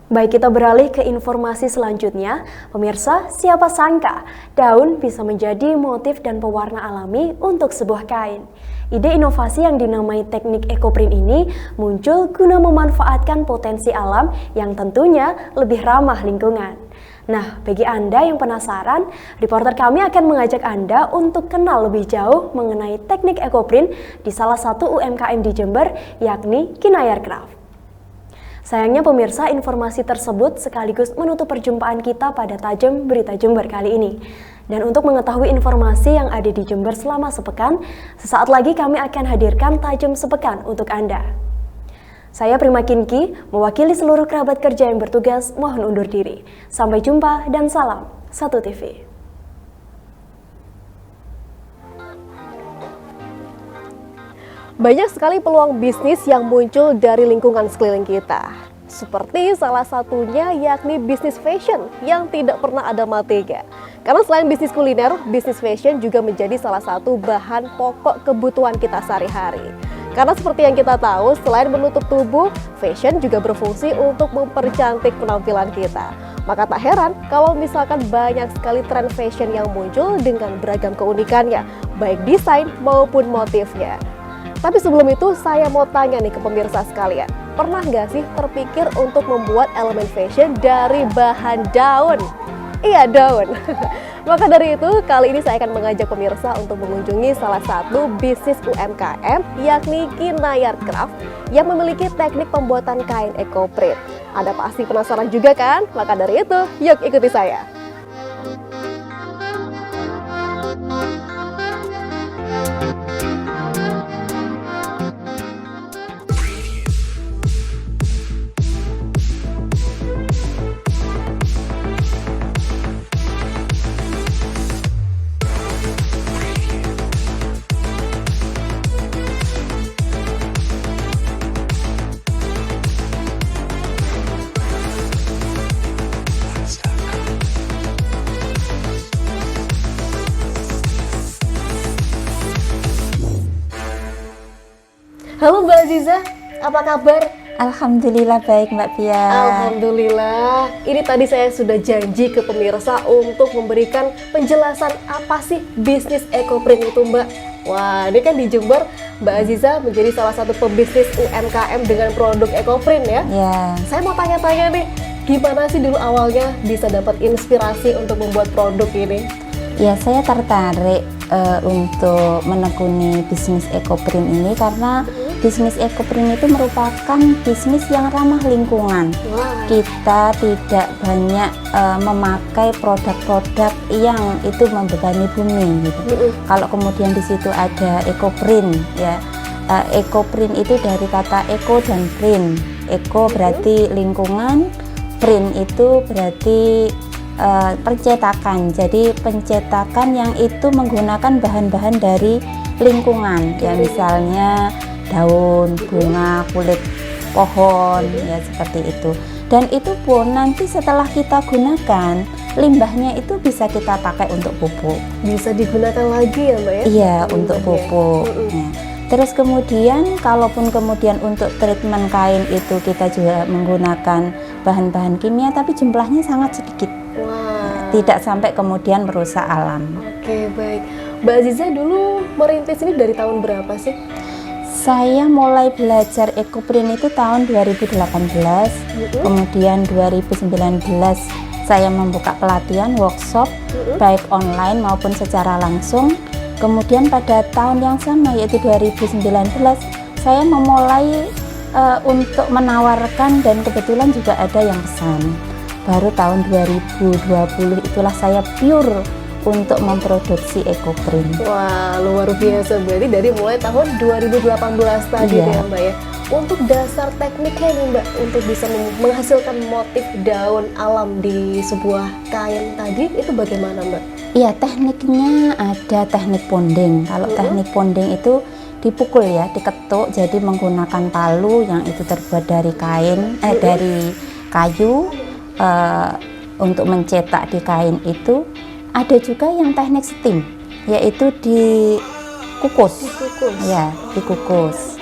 Baik, kita beralih ke informasi selanjutnya. Pemirsa, siapa sangka daun bisa menjadi motif dan pewarna alami untuk sebuah kain. Ide inovasi yang dinamai teknik ekoprint ini muncul guna memanfaatkan potensi alam yang tentunya lebih ramah lingkungan. Nah, bagi Anda yang penasaran, reporter kami akan mengajak Anda untuk kenal lebih jauh mengenai teknik ekoprint di salah satu UMKM di Jember, yakni Kinayar Craft. Sayangnya pemirsa, informasi tersebut sekaligus menutup perjumpaan kita pada Tajam Berita Jember kali ini. Dan untuk mengetahui informasi yang ada di Jember selama sepekan, sesaat lagi kami akan hadirkan Tajam Sepekan untuk Anda. Saya Prima Kinki, mewakili seluruh kerabat kerja yang bertugas, mohon undur diri. Sampai jumpa dan salam Satu TV. Banyak sekali peluang bisnis yang muncul dari lingkungan sekeliling kita. Seperti salah satunya yakni bisnis fashion yang tidak pernah ada matinya. Karena selain bisnis kuliner, bisnis fashion juga menjadi salah satu bahan pokok kebutuhan kita sehari-hari. Karena seperti yang kita tahu, selain menutup tubuh, fashion juga berfungsi untuk mempercantik penampilan kita. Maka tak heran kalau misalkan banyak sekali tren fashion yang muncul dengan beragam keunikannya, baik desain maupun motifnya. Tapi sebelum itu saya mau tanya nih ke pemirsa sekalian, pernah nggak sih terpikir untuk membuat elemen fashion dari bahan daun? Iya, daun. Maka dari itu, kali ini saya akan mengajak pemirsa untuk mengunjungi salah satu bisnis UMKM, yakni Kinayar Craft, yang memiliki teknik pembuatan kain ekoprint. Anda pasti penasaran juga kan? Maka dari itu, yuk ikuti saya. Halo Mbak Aziza, apa kabar? Alhamdulillah baik Mbak Pia. Alhamdulillah. Ini tadi saya sudah janji ke pemirsa untuk memberikan penjelasan apa sih bisnis ekoprint itu Mbak. Wah, ini kan di Jember Mbak Aziza menjadi salah satu pebisnis UMKM dengan produk ekoprint ya. Ya. Saya mau tanya-tanya nih, gimana sih dulu awalnya bisa dapat inspirasi untuk membuat produk ini? Ya, saya tertarik untuk menekuni bisnis ekoprint ini karena bisnis ekoprint itu merupakan bisnis yang ramah lingkungan. Wow. Kita tidak banyak memakai produk-produk yang itu membebani bumi gitu. Kalau kemudian di situ ada ekoprint ya. Ekoprint itu dari kata eco dan print. Eco berarti lingkungan, print itu berarti percetakan. Jadi pencetakan yang itu menggunakan bahan-bahan dari lingkungan ya, misalnya daun, bunga, kulit pohon ya, seperti itu. Dan itu pun nanti setelah kita gunakan, limbahnya itu bisa kita pakai untuk pupuk. Bisa digunakan lagi ya Mbak ya? Iya, untuk pupuk ya. Terus kemudian kalaupun kemudian untuk treatment kain itu kita juga menggunakan bahan-bahan kimia, tapi jumlahnya sangat sedikit. Wah. Tidak sampai kemudian merusak alam. Oke, baik. Mbak Aziza dulu merintis ini dari tahun berapa sih? Saya mulai belajar ekoprint itu tahun 2018, kemudian 2019 saya membuka pelatihan workshop baik online maupun secara langsung. Kemudian pada tahun yang sama yaitu 2019 saya memulai untuk menawarkan, dan kebetulan juga ada yang pesan. Baru tahun 2020 itulah saya pure untuk memproduksi ekoprint. Wah, luar biasa. Berarti dari mulai tahun 2018 tadi ya Mbak ya. Untuk dasar tekniknya nih Mbak, untuk bisa menghasilkan motif daun alam di sebuah kain tadi, itu bagaimana Mbak? Iya, tekniknya ada teknik ponding. Kalau teknik ponding itu dipukul ya, diketuk, jadi menggunakan palu yang itu terbuat dari kain, dari kayu untuk mencetak di kain itu. Ada juga yang teknik steam, yaitu dikukus. Ya, dikukus.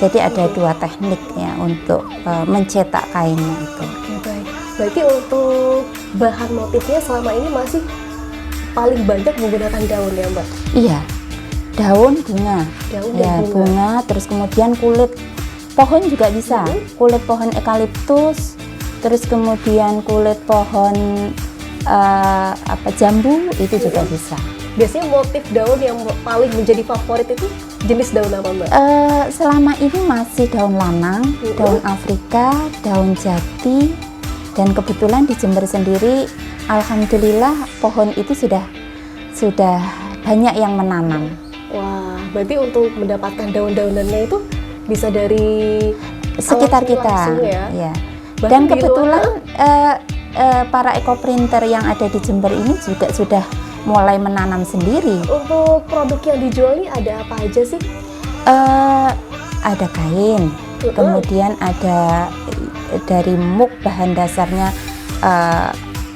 Jadi ada dua teknik ya untuk mencetak kainnya itu. Oke, baik. Berarti untuk bahan motifnya selama ini masih paling banyak menggunakan daun ya, Mbak? Iya, daun bunga. Daun Ya, dan bunga. bunga, terus kemudian kulit pohon juga bisa. Kulit pohon eukaliptus, terus kemudian kulit pohon jambu itu juga bisa. Biasanya motif daun yang paling menjadi favorit itu jenis daun apa, Mbak? Selama ini masih daun lanang, daun Afrika, daun jati, dan kebetulan di Jember sendiri, alhamdulillah pohon itu sudah banyak yang menanam. Wah, berarti untuk mendapatkan daun-daunannya itu bisa dari Sekitar alam kita, langsung ya? ya. Bahkan Dan di kebetulan para ekoprinter yang ada di Jember ini juga sudah mulai menanam sendiri. Untuk produk yang dijual ini ada apa aja sih? Ada kain, kemudian ada dari muk, bahan dasarnya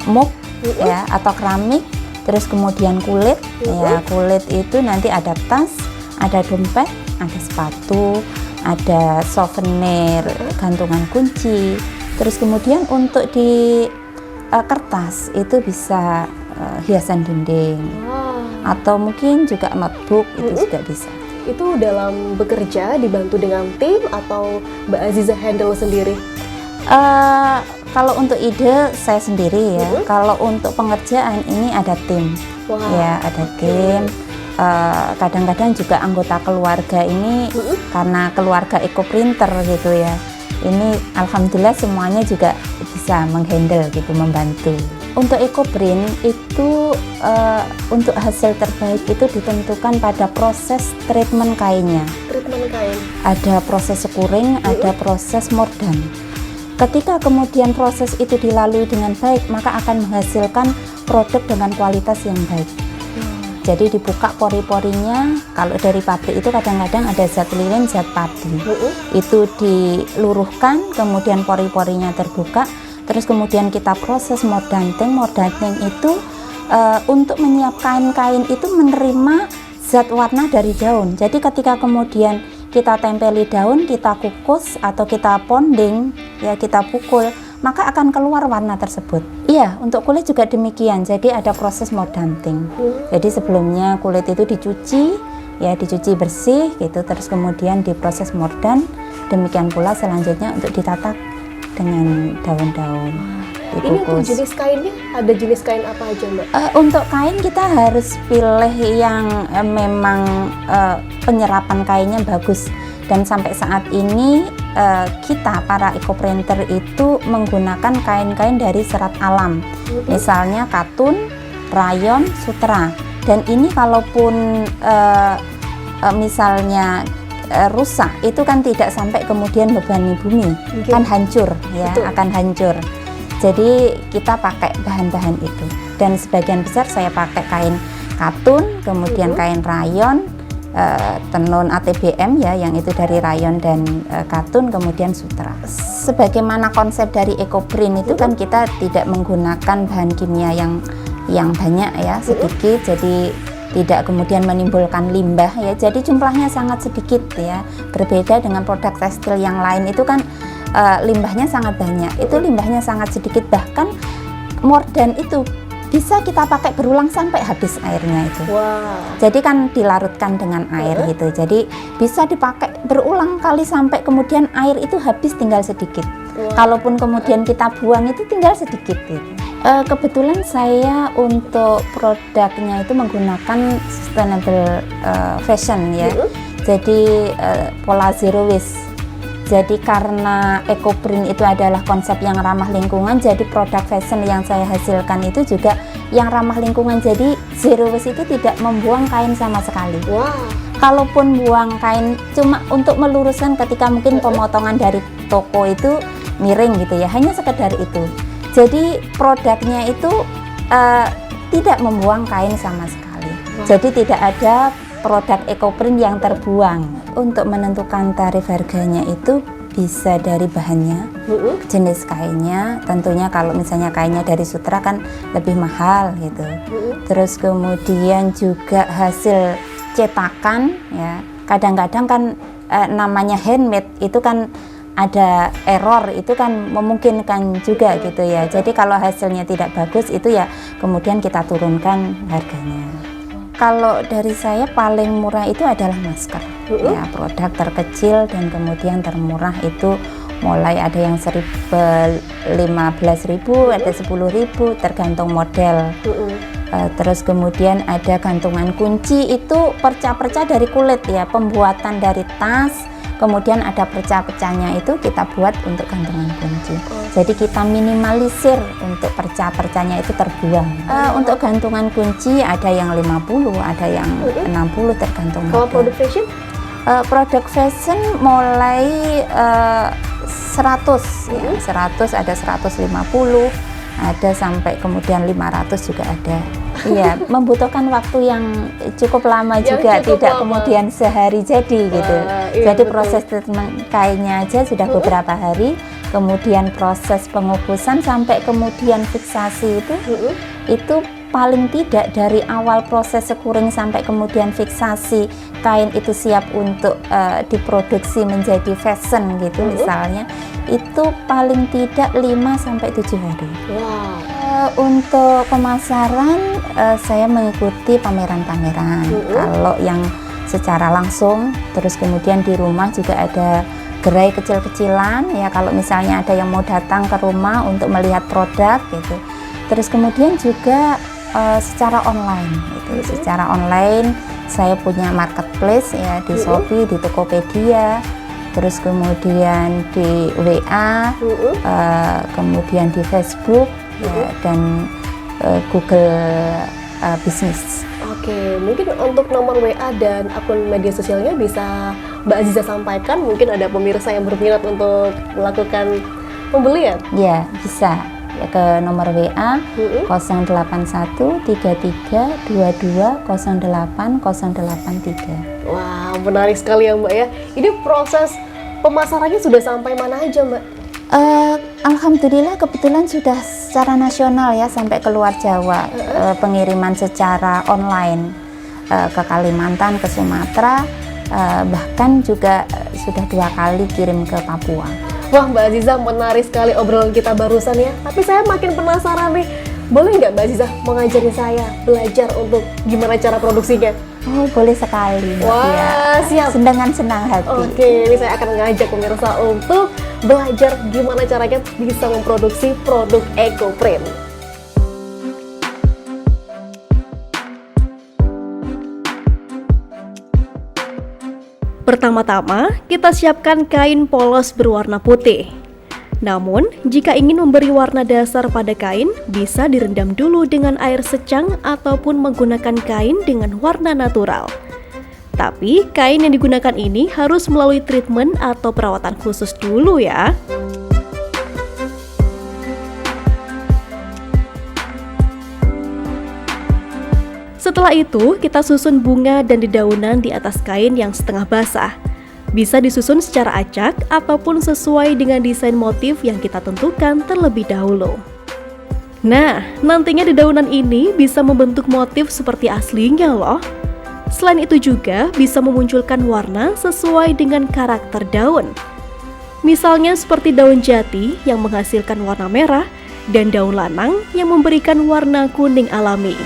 muk ya atau keramik, terus kemudian kulit ya, kulit itu nanti ada tas, ada dompet, ada sepatu, ada souvenir, gantungan kunci, terus kemudian untuk di kertas itu bisa hiasan dinding, atau mungkin juga notebook itu juga bisa. Itu dalam bekerja dibantu dengan tim atau Mbak Aziza handle sendiri? Kalau untuk ide saya sendiri ya. Kalau untuk pengerjaan ini ada tim. Wah. Ya, ada tim. Kadang-kadang juga anggota keluarga ini karena keluarga ekoprinter gitu ya. Ini alhamdulillah semuanya juga bisa menghandle gitu, membantu. Untuk ekoprint itu untuk hasil terbaik itu ditentukan pada proses treatment kainnya. Treatment kain. Ada proses sekuring, ada proses mordant. Ketika kemudian proses itu dilalui dengan baik, maka akan menghasilkan produk dengan kualitas yang baik. Jadi dibuka pori-porinya. Kalau dari pabrik itu kadang-kadang ada zat lilin, zat padi. Itu diluruhkan, kemudian pori-porinya terbuka. Terus kemudian kita proses mordanting. Mordanting itu untuk menyiapkan kain itu menerima zat warna dari daun. Jadi ketika kemudian kita tempeli daun, kita kukus atau kita ponding, ya kita pukul, maka akan keluar warna tersebut. Iya, untuk kulit juga demikian. Jadi ada proses mordanting. Jadi sebelumnya kulit itu dicuci, ya dicuci bersih gitu, terus kemudian diproses mordan. Demikian pula selanjutnya untuk ditatak dengan daun-daun. Ini untuk jenis kainnya, ada jenis kain apa aja, Mbak? Untuk kain kita harus pilih yang memang penyerapan kainnya bagus. Dan sampai saat ini kita para ekoprinter itu menggunakan kain-kain dari serat alam. Misalnya katun, rayon, sutra. Dan ini kalaupun misalnya rusak, itu kan tidak sampai kemudian bebani bumi, kan hancur ya. Betul. Akan hancur. Jadi kita pakai bahan-bahan itu, dan sebagian besar saya pakai kain katun, kemudian kain rayon, tenun ATBM ya, yang itu dari rayon dan katun, kemudian sutra. Sebagaimana konsep dari ekoprint itu kan kita tidak menggunakan bahan kimia yang banyak ya, sedikit, jadi tidak kemudian menimbulkan limbah ya, jadi jumlahnya sangat sedikit ya. Berbeda dengan produk tekstil yang lain itu kan limbahnya sangat banyak, itu limbahnya sangat sedikit, bahkan mordan itu bisa kita pakai berulang sampai habis airnya itu. Wow. Jadi kan dilarutkan dengan air gitu, jadi bisa dipakai berulang kali sampai kemudian air itu habis tinggal sedikit. Kalaupun kemudian kita buang itu tinggal sedikit gitu. Kebetulan saya untuk produknya itu menggunakan sustainable fashion ya, jadi pola zero waste. Jadi karena ekoprint itu adalah konsep yang ramah lingkungan, jadi produk fashion yang saya hasilkan itu juga yang ramah lingkungan. Jadi zero waste itu tidak membuang kain sama sekali. Wow. Kalaupun buang kain cuma untuk meluruskan ketika mungkin pemotongan dari toko itu miring gitu ya, hanya sekedar itu. Jadi produknya itu tidak membuang kain sama sekali. Jadi tidak ada produk ekoprint yang terbuang. Untuk menentukan tarif harganya itu bisa dari bahannya, jenis kainnya. Tentunya kalau misalnya kainnya dari sutra kan lebih mahal gitu. Terus kemudian juga hasil cetakan ya. Kadang-kadang kan namanya handmade itu kan ada error, itu kan memungkinkan juga gitu ya. Jadi kalau hasilnya tidak bagus itu ya kemudian kita turunkan harganya. Kalau dari saya paling murah itu adalah masker. Ya, produk terkecil dan kemudian termurah itu mulai ada yang 15.000, ada 10.000 tergantung model. Terus kemudian ada gantungan kunci, itu perca-perca dari kulit ya, pembuatan dari tas. Kemudian ada perca-percanya itu kita buat untuk gantungan kunci. Jadi kita minimalisir untuk perca-percanya itu terbuang. Untuk gantungan kunci ada yang 50, ada yang 60 tergantung Kalau model. produk fashion? Produk fashion mulai 100, ya, 100 ada 150, ada sampai kemudian 500 juga ada. Iya, membutuhkan waktu yang cukup lama juga, tidak kemudian sehari jadi gitu. Iya, Jadi betul. proses treatment kainnya aja sudah beberapa hari, kemudian proses pengukusan sampai kemudian fiksasi itu paling tidak dari awal proses sekuring sampai kemudian fiksasi kain itu siap untuk diproduksi menjadi fashion gitu misalnya, itu paling tidak 5 sampai 7 hari. Wow. Untuk pemasaran saya mengikuti pameran-pameran. Kalau yang secara langsung, terus kemudian di rumah juga ada gerai kecil-kecilan ya, kalau misalnya ada yang mau datang ke rumah untuk melihat produk gitu. Terus kemudian juga secara online gitu. Secara online saya punya marketplace ya di Shopee, di Tokopedia, terus kemudian di WA, kemudian di Facebook ya, dan Google Business. Oke, mungkin untuk nomor WA dan akun media sosialnya bisa Mbak Aziza sampaikan, mungkin ada pemirsa yang berminat untuk melakukan pembelian. Ya, bisa ya, ke nomor WA 0813322080883. Wah, menarik sekali ya Mbak ya. Ini proses pemasarannya sudah sampai mana aja Mbak? Alhamdulillah kebetulan sudah secara nasional ya, sampai keluar Jawa. Pengiriman secara online ke Kalimantan, ke Sumatera, bahkan juga sudah 2 kali kirim ke Papua. Wah Mbak Aziza, menarik sekali obrolan kita barusan ya. Tapi saya makin penasaran nih, boleh nggak Mbak Aziza mengajari saya belajar untuk gimana cara produksinya? Oh, boleh sekali. Wah, ya. siap. Dengan senang hati. Oke, ini saya akan ngajak pemirsa untuk belajar gimana caranya bisa memproduksi produk EcoPrint. Pertama-tama, kita siapkan kain polos berwarna putih. Namun, jika ingin memberi warna dasar pada kain, bisa direndam dulu dengan air secang ataupun menggunakan kain dengan warna natural. Tapi, kain yang digunakan ini harus melalui treatment atau perawatan khusus dulu ya. Setelah itu, kita susun bunga dan dedaunan di atas kain yang setengah basah. Bisa disusun secara acak ataupun sesuai dengan desain motif yang kita tentukan terlebih dahulu. Nah, nantinya dedaunan ini bisa membentuk motif seperti aslinya loh. Selain itu juga bisa memunculkan warna sesuai dengan karakter daun. Misalnya seperti daun jati yang menghasilkan warna merah dan daun lanang yang memberikan warna kuning alami.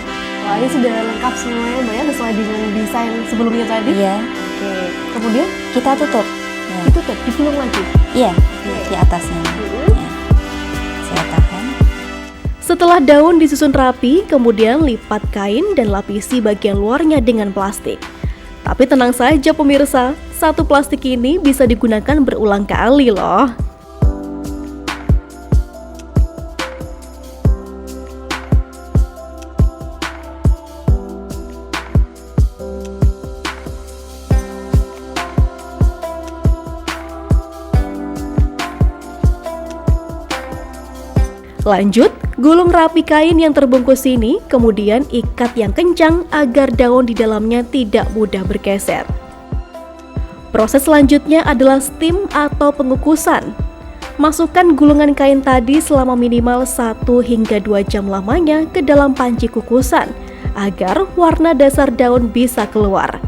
Wah, ini sudah lengkap semuanya Mbak ya, sesuai dengan desain sebelumnya tadi. Iya. Oke, kemudian Kita tutup. Ya. ditutup, digulung lagi. Iya, di atasnya. Ya. Saya tahan. Setelah daun disusun rapi, kemudian lipat kain dan lapisi bagian luarnya dengan plastik. Tapi tenang saja pemirsa, satu plastik ini bisa digunakan berulang kali loh. Lanjut, gulung rapi kain yang terbungkus ini, kemudian ikat yang kencang agar daun di dalamnya tidak mudah bergeser. Proses selanjutnya adalah steam atau pengukusan. Masukkan gulungan kain tadi selama minimal 1 hingga 2 jam lamanya ke dalam panci kukusan, agar warna dasar daun bisa keluar.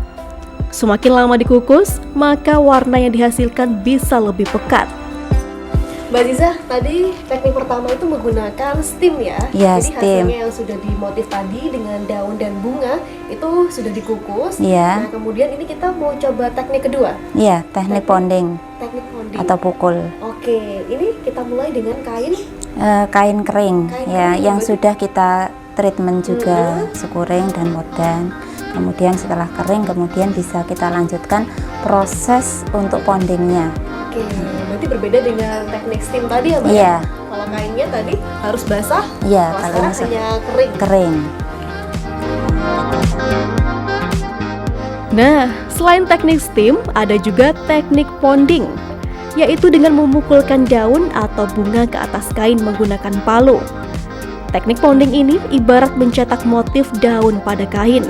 Semakin lama dikukus, maka warna yang dihasilkan bisa lebih pekat. Mbak Aziza, tadi teknik pertama itu menggunakan steam ya? Iya, Jadi steam. hasilnya yang sudah dimotif tadi dengan daun dan bunga itu sudah dikukus. Iya. Nah, kemudian ini kita mau coba teknik kedua, Iya, teknik ponding teknik folding. atau pukul. Oke, ini kita mulai dengan kain. Kain kering Kain ya, kering, yang berarti- sudah kita treatment juga sekuring dan moddan. Kemudian setelah kering, kemudian bisa kita lanjutkan proses untuk pondingnya. Oke, berarti berbeda dengan teknik steam tadi ya, Mbak? Iya. Kalau kainnya tadi harus basah, Iya, kalau kalau sekarang misal- hanya kering. kering. Nah, selain teknik steam, ada juga teknik ponding, yaitu dengan memukulkan daun atau bunga ke atas kain menggunakan palu. Teknik ponding ini ibarat mencetak motif daun pada kain.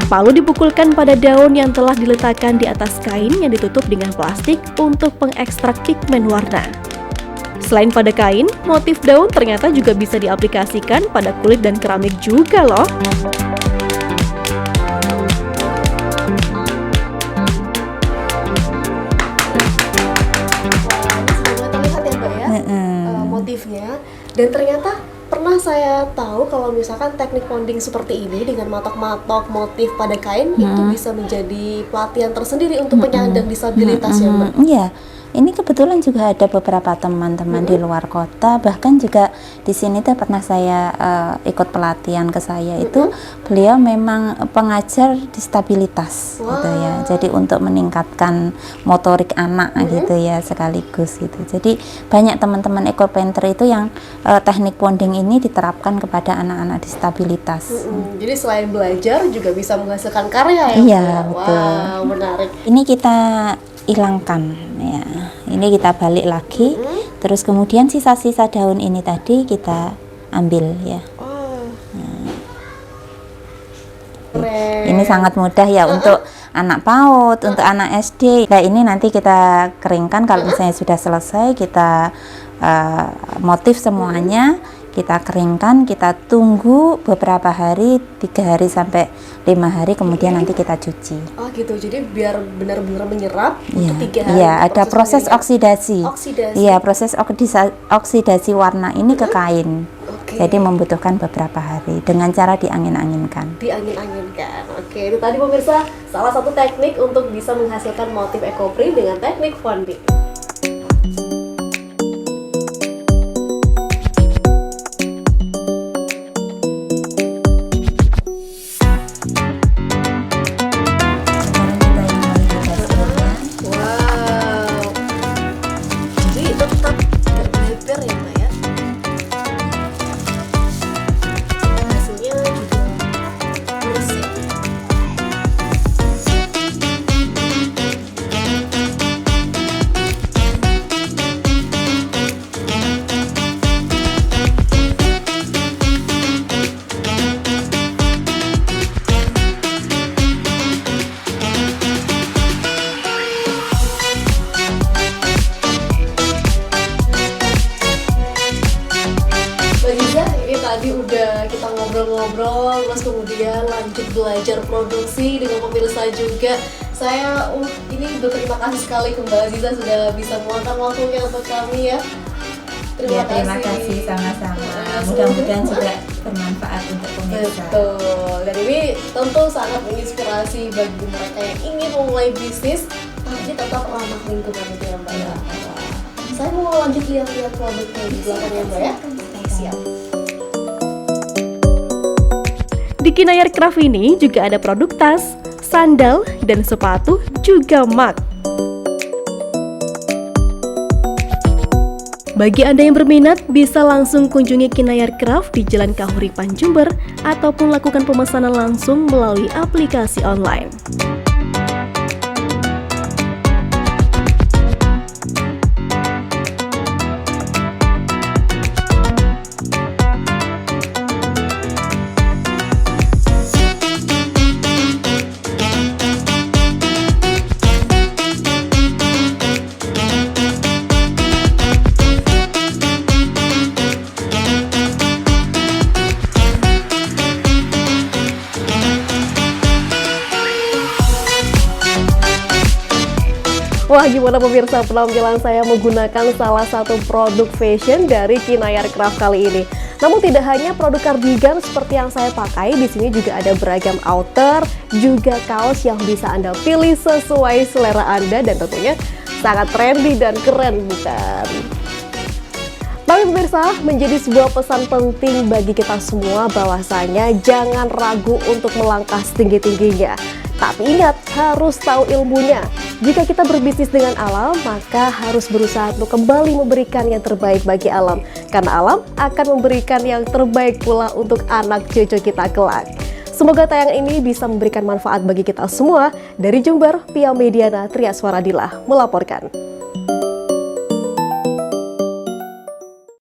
Palu dipukulkan pada daun yang telah diletakkan di atas kain yang ditutup dengan plastik untuk pengekstrak pigmen warna. Selain pada kain, motif daun ternyata juga bisa diaplikasikan pada kulit dan keramik juga loh. Terlihat ya Mbak ya, motifnya. Dan ternyata pernah saya tahu kalau misalkan teknik ponding seperti ini dengan matok-matok motif pada kain itu bisa menjadi pelatihan tersendiri untuk penyandang disabilitas ya Mbak. Iya, ini kebetulan juga ada beberapa teman-teman di luar kota, bahkan juga di sini tuh pernah saya ikut pelatihan ke saya itu beliau memang pengajar disabilitas gitu ya. Jadi untuk meningkatkan motorik anak gitu ya sekaligus gitu. Jadi banyak teman-teman ekopainter itu yang teknik ponding ini diterapkan kepada anak-anak disabilitas. Jadi selain belajar juga bisa menghasilkan karya ya Iya, Mbak? betul. Wow, menarik. Ini kita hilangkan ya. Ini kita balik lagi, terus kemudian sisa-sisa daun ini tadi kita ambil ya. Keren. Ini sangat mudah ya untuk anak PAUD, untuk anak SD. Nah, ini nanti kita keringkan. Kalau misalnya sudah selesai, kita motif semuanya, kita keringkan, kita tunggu beberapa hari, 3 hari sampai 5 hari, kemudian nanti kita cuci. Oh gitu, jadi biar benar-benar menyerap Iya, untuk 3 hari. iya, ada proses pengeringan. oksidasi. Oksidasi. Iya, proses oksidasi warna ini ke kain. Oke. Jadi membutuhkan beberapa hari dengan cara diangin-anginkan. Diangin-anginkan. Oke, itu tadi pemirsa salah satu teknik untuk bisa menghasilkan motif ekoprint dengan teknik ponding. Wow. Jadi tetap nggak beber ya Mbak ya? Hasilnya juga bersih. Mbak Ziza, ini tadi udah kita ngobrol-ngobrol, terus kemudian lanjut belajar produksi dengan pemirsa juga. Saya ini berterima kasih sekali ke Mbak Ziza sudah bisa meluangkan waktunya untuk kami ya. Ya, terima kasih sama-sama. Mudah-mudahan juga bermanfaat untuk pemirsa. Betul. Dan ini tentu sangat menginspirasi bagi mereka yang ingin memulai bisnis, tapi tetap ramah lingkungan itu ya Mbak ya. Saya mau lanjut lihat-lihat produknya di belakang ya Mbak ya. Siap. Di Kinayar Craft ini juga ada produk tas, sandal, dan sepatu, juga mug. Bagi Anda yang berminat, bisa langsung kunjungi Kinayar Craft di Jalan Kahuripan, Jember, ataupun lakukan pemesanan langsung melalui aplikasi online. Wah, gimana pemirsa penampilan saya menggunakan salah satu produk fashion dari Kinayar Craft kali ini. Namun tidak hanya produk kardigan seperti yang saya pakai, di sini juga ada beragam outer, juga kaos yang bisa Anda pilih sesuai selera Anda dan tentunya sangat trendy dan keren, bukan? Tapi pemirsa, menjadi sebuah pesan penting bagi kita semua bahwasanya jangan ragu untuk melangkah setinggi-tingginya. Tapi ingat, harus tahu ilmunya. Jika kita berbisnis dengan alam, maka harus berusaha untuk kembali memberikan yang terbaik bagi alam. Karena alam akan memberikan yang terbaik pula untuk anak cucu kita kelak. Semoga tayang ini bisa memberikan manfaat bagi kita semua. Dari Jember, Pia Mediana, Triaswaradila melaporkan.